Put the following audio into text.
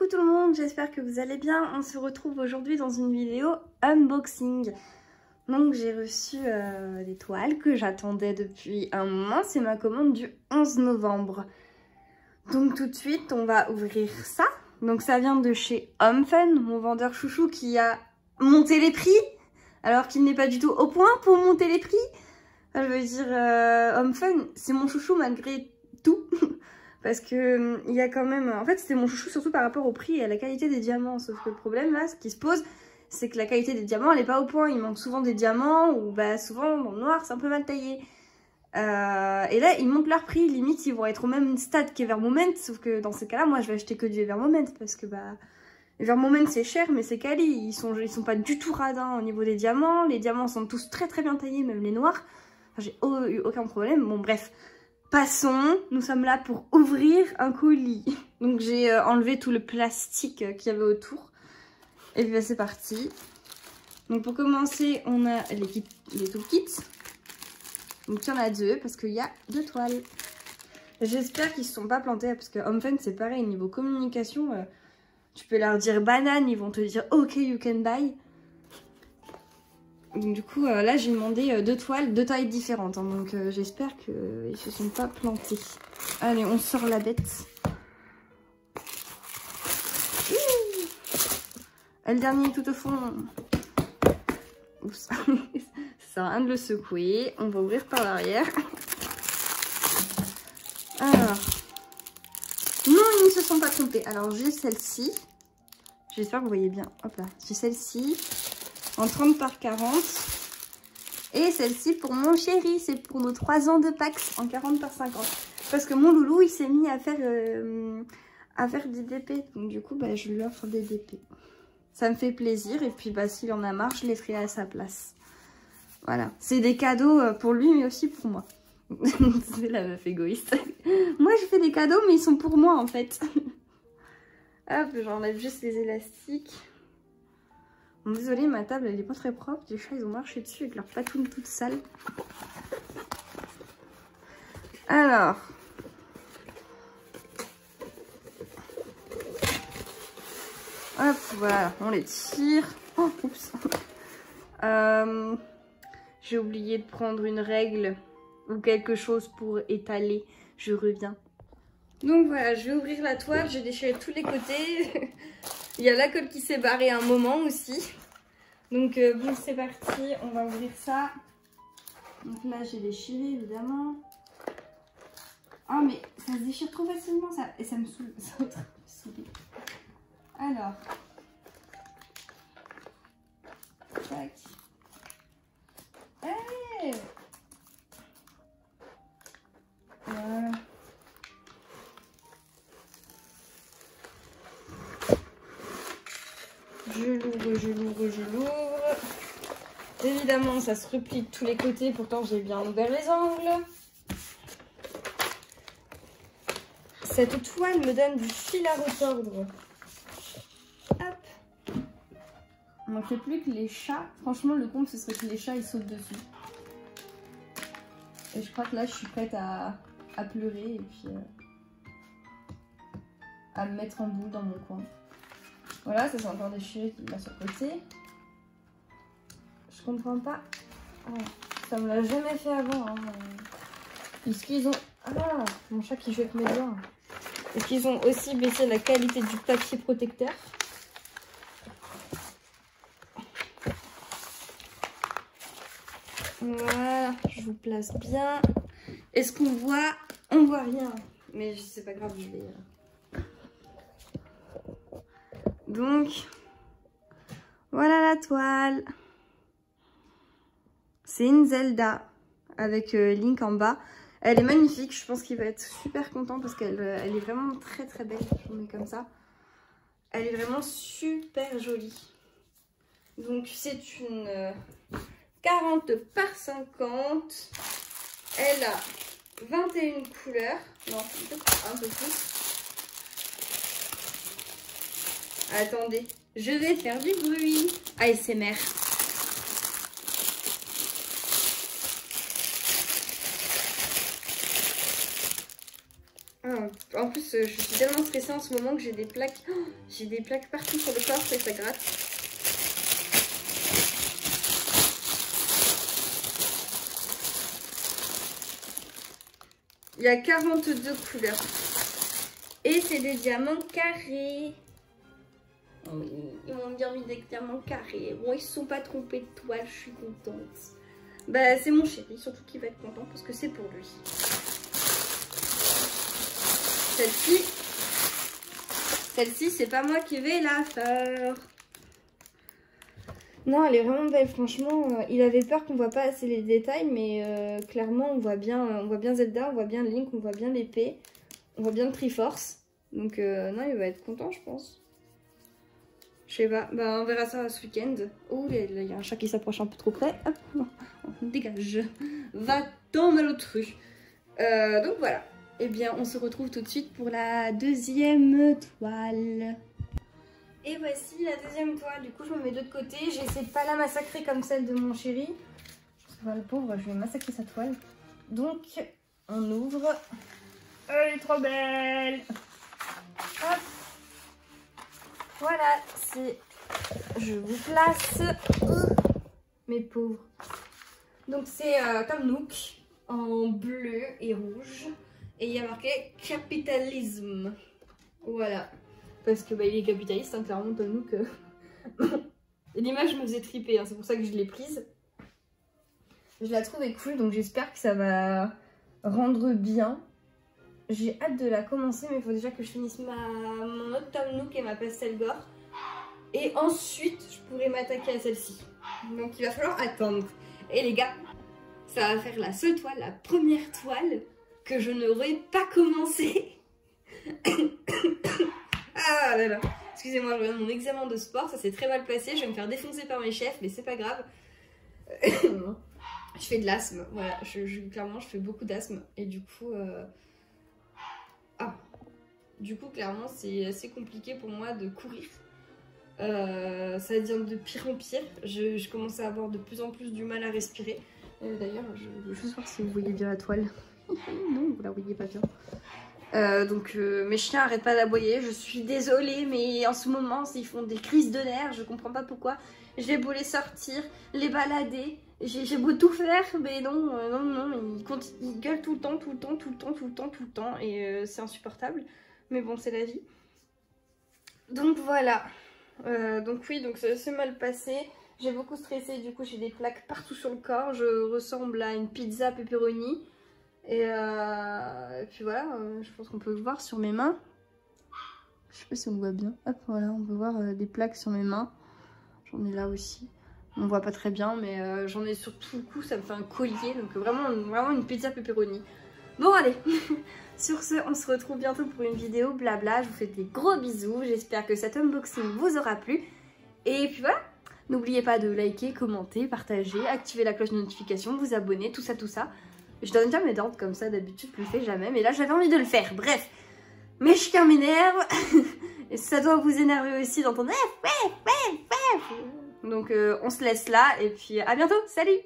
Coucou tout le monde, j'espère que vous allez bien. On se retrouve aujourd'hui dans une vidéo unboxing. Donc j'ai reçu des toiles que j'attendais depuis un moment. C'est ma commande du 11 novembre. Donc tout de suite, on va ouvrir ça. Donc ça vient de chez Homefun, mon vendeur chouchou qui a monté les prix. Alors qu'il n'est pas du tout au point pour monter les prix. Enfin, je veux dire, Homefun, c'est mon chouchou malgré tout. Parce que il y a quand même... En fait, c'était mon chouchou surtout par rapport au prix et à la qualité des diamants. Sauf que le problème, là, ce qui se pose, c'est que la qualité des diamants, elle n'est pas au point. Il manque souvent des diamants ou bah, souvent, dans le noir, c'est un peu mal taillé. Et là, ils montent leur prix. Limite, ils vont être au même stade qu'Evermoment. Sauf que dans ces cas-là, moi, je vais acheter que du Evermoment. Parce que, bah... Evermoment, c'est cher, mais c'est quali. Ils sont pas du tout radins au niveau des diamants. Les diamants sont tous très très bien taillés, même les noirs. Enfin, j'ai eu aucun problème. Bon, bref... Passons, nous sommes là pour ouvrir un colis. Donc j'ai enlevé tout le plastique qu'il y avait autour. Et puis c'est parti. Donc pour commencer, on a les toolkits. Donc il y en a deux parce qu'il y a deux toiles. J'espère qu'ils ne se sont pas plantés parce que Homefun c'est pareil, niveau communication, tu peux leur dire banane, ils vont te dire ok you can buy. Donc du coup là j'ai demandé deux toiles, deux tailles différentes hein, donc j'espère qu'ils se sont pas plantés. Allez on sort la bête. Et le dernier tout au fond. Oups. Ça sert à rien de le secouer. On va ouvrir par l'arrière. Alors. Non ils ne se sont pas trompés. Alors j'ai celle-ci. J'espère que vous voyez bien. Hop là. J'ai celle-ci. En 30 par 40. Et celle-ci pour mon chéri, c'est pour nos 3 ans de Pax en 40 par 50. Parce que mon loulou, il s'est mis à faire des DP. Donc du coup, bah, je lui offre des DP. Ça me fait plaisir. Et puis, bah, s'il en a marre, je les ferai à sa place. Voilà. C'est des cadeaux pour lui, mais aussi pour moi. C'est la meuf égoïste. Moi, je fais des cadeaux, mais ils sont pour moi, en fait. Hop, j'enlève juste les élastiques. Désolée, ma table elle est pas très propre. Les chats ils ont marché dessus avec leurs patounes toutes sales. Alors. Hop, voilà, on les tire. Oh, oups. J'ai oublié de prendre une règle ou quelque chose pour étaler. Je reviens. Donc voilà, je vais ouvrir la toile. J'ai déchiré tous les côtés. Il y a la colle qui s'est barrée un moment aussi. Donc bon c'est parti, on va ouvrir ça. Donc là j'ai déchiré évidemment. Ah mais ça se déchire trop facilement ça. Et ça me saoule. Ça va trop me saouler. Alors. Tac. Hey voilà. Je l'ouvre. Évidemment, ça se replie de tous les côtés. Pourtant, j'ai bien ouvert les angles. Cette toile me donne du fil à retordre. Hop. Il ne manquait plus que les chats. Franchement, le compte, ce serait que les chats, ils sautent dessus. Et je crois que là, je suis prête à pleurer et puis à me mettre en boule dans mon coin. Voilà, ça c'est encore déchiré là sur le côté. Je comprends pas. Voilà. Ça me l'a jamais fait avant. Hein. Est-ce qu'ils ont... Ah, mon chat qui joue avec mes doigts. Est-ce qu'ils ont aussi baissé la qualité du papier protecteur? Voilà, je vous place bien. Est-ce qu'on voit? On voit rien. Mais c'est pas grave, je vais... Donc, voilà la toile. C'est une Zelda avec Link en bas. Elle est magnifique, je pense qu'il va être super content parce qu'elle est vraiment très très belle. Je vous mets comme ça. Elle est vraiment super jolie. Donc c'est une 40 par 50. Elle a 21 couleurs. Non, un peu plus. Attendez, je vais faire du bruit. ASMR. En plus, je suis tellement stressée en ce moment que j'ai des plaques. Oh, j'ai des plaques partout sur le corps et ça gratte. Il y a 42 couleurs. Et c'est des diamants carrés. Oh, ils m'ont bien mis des diamants carrés. Bon, ils se sont pas trompés de toile, je suis contente. Bah, c'est mon chéri, surtout qu'il va être content parce que c'est pour lui. Celle-ci, c'est pas moi qui vais la faire. Non, elle est vraiment belle, franchement. Il avait peur qu'on voit pas assez les détails, mais clairement, on voit bien Zelda, on voit bien Link, on voit bien l'épée, on voit bien le Triforce. Donc, non, il va être content, je pense. Je sais pas, bah, on verra ça ce week-end. Oh, là, il y a un chat qui s'approche un peu trop près. Hop, non, dégage. Va-t'en, malotru. Donc, voilà. Eh bien, on se retrouve tout de suite pour la deuxième toile. Et voici la deuxième toile. Du coup, je me mets de l'autre côté. J'essaie de pas la massacrer comme celle de mon chéri. Le pauvre, je vais massacrer sa toile. Donc, on ouvre. Elle est trop belle. Hop. Voilà, c'est... Je vous place... mes pauvres. Donc, c'est comme Nook, en bleu et rouge. Et il y a marqué capitalisme. Voilà. Parce que bah, il est capitaliste, hein, clairement, comme Nook. L'image me faisait triper, hein, c'est pour ça que je l'ai prise. Je la trouvais cool, donc j'espère que ça va rendre bien. J'ai hâte de la commencer, mais il faut déjà que je finisse mon autre Tom Nook et ma pastel gore. Et ensuite, je pourrai m'attaquer à celle-ci. Donc il va falloir attendre. Et les gars, ça va faire la seule toile, la première toile que je n'aurais pas commencé. Ah là là. Excusez-moi, je reviens de mon examen de sport, ça s'est très mal passé. Je vais me faire défoncer par mes chefs, mais c'est pas grave. Je fais de l'asthme, voilà. Clairement, je fais beaucoup d'asthme. Et du coup... Du coup, clairement, c'est assez compliqué pour moi de courir. Ça devient de pire en pire. Je commence à avoir de plus en plus du mal à respirer. D'ailleurs, je veux juste voir si vous voyez bien la toile. Non, vous la voyez pas bien. Donc mes chiens arrêtent pas d'aboyer. Je suis désolée, mais en ce moment, ils font des crises de nerfs. Je comprends pas pourquoi. J'ai beau les sortir, les balader. J'ai beau tout faire, mais non, ils gueulent tout le temps. Et c'est insupportable. Mais bon, c'est la vie. Donc voilà. Donc oui, donc ça s'est mal passé. J'ai beaucoup stressé, du coup j'ai des plaques partout sur le corps. Je ressemble à une pizza pepperoni. Et puis voilà, je pense qu'on peut le voir sur mes mains. Je sais pas si on le voit bien. Hop, voilà, on peut voir des plaques sur mes mains. J'en ai là aussi. On voit pas très bien, mais j'en ai sur tout le cou, ça me fait un collier. Donc vraiment une pizza pepperoni. Bon allez, sur ce, on se retrouve bientôt pour une vidéo blabla. Je vous fais des gros bisous. J'espère que cet unboxing vous aura plu. Et puis voilà, n'oubliez pas de liker, commenter, partager, activer la cloche de notification, vous abonner, tout ça. Je donne jamais d'ordre comme ça, d'habitude je le fais jamais, mais là j'avais envie de le faire. Bref, mes chiens m'énervent. Et ça doit vous énerver aussi d'entendre. Donc on se laisse là et puis à bientôt, salut!